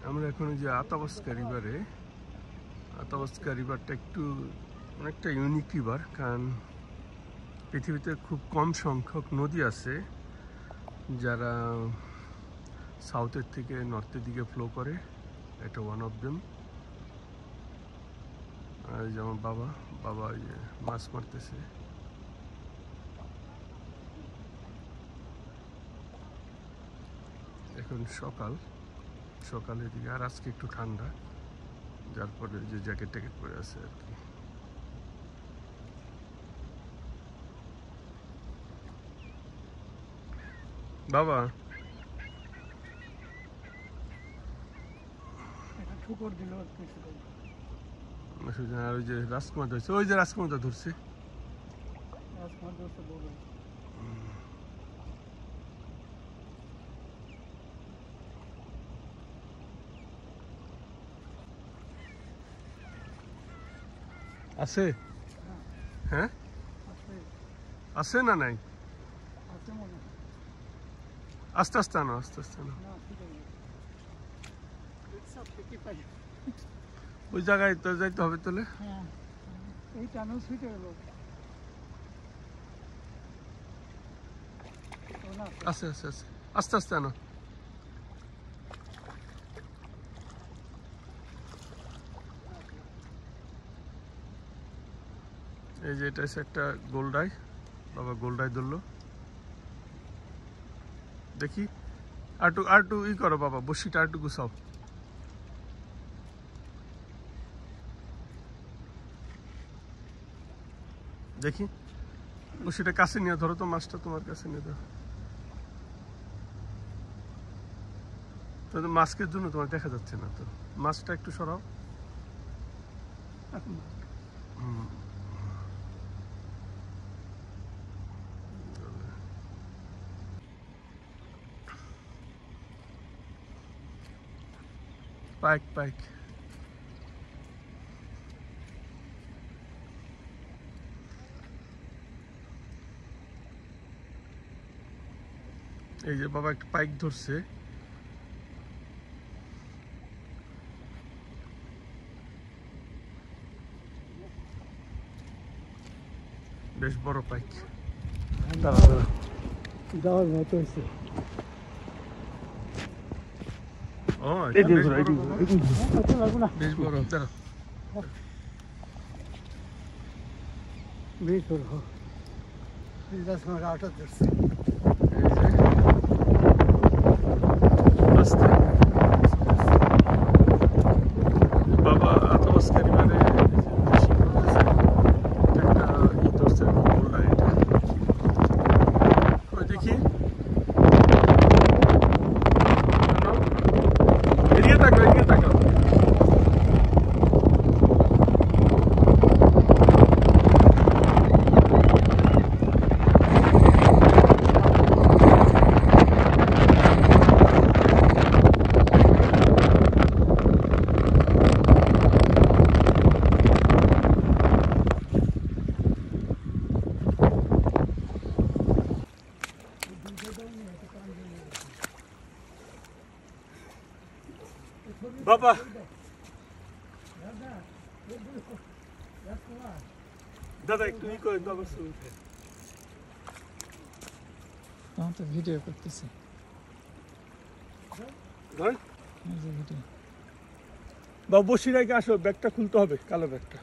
আমরা এখন যে আতাবাস্কা রিভারে, আতাবাস্কা রিভারটা একটু অনেকটা ইউনিক রিভার, কারণ পৃথিবীতে খুব কম সংখ্যক নদী আছে যারা সাউথের থেকে নর্থের দিকে ফ্লো করে। এটা ওয়ান অফ দেম। আর যেমন বাবা মাছ মারতেছে। এখন সকালের দিকে, আর আজকে একটু ঠান্ডা, যার পরে যে জ্যাকেট ট্যাকেট পরে আছে আর কি। বাবা আর ওই যে রাজকুমার ধরছে, ওই যে রাজকুমারটা ধরছে। আছে? হ্যাঁ আছে না নাই? আস্তে আস্তে আনো, আস্তে আস্তে আনো। ওই জায়গায় তো যাইতে হবে তাহলে। আস্তে আস্তে আস্তে আস্তে আস্তে আনো। এই যে এটা হচ্ছে একটা গোল্ডাই। বাবা গোল্ডাই ধরলো, দেখি। আরটু ই করো বাবা, বসিটা আরটু গুছাও। দেখি বসিটা কাছে নিয়ে ধরো তো, মাছটা তোমার কাছে নিয়ে ধরো। তো মাছকের জন্য তোমার দেখা যাচ্ছে না তো, মাছটা একটু সরাও। পাইক এই যে বাবা একটা পাইক ধরছে। বেশ বড় পাইক। যাওয়ার মতো হয়েছে। বেশ বড়। বেশ বড়। আটা ধরছে। বাবা আতাবাস্কা রিভারে একটা ই ধরছে, এটা ওই দেখি। এড়িয়ে থাকো। বাবা দাদা একটু ই করে দাও। আমি তো ভিডিও করতেছি। বাবু বসি রেখে আসো, ব্যাগটা খুলতে হবে, কালো ব্যাগটা।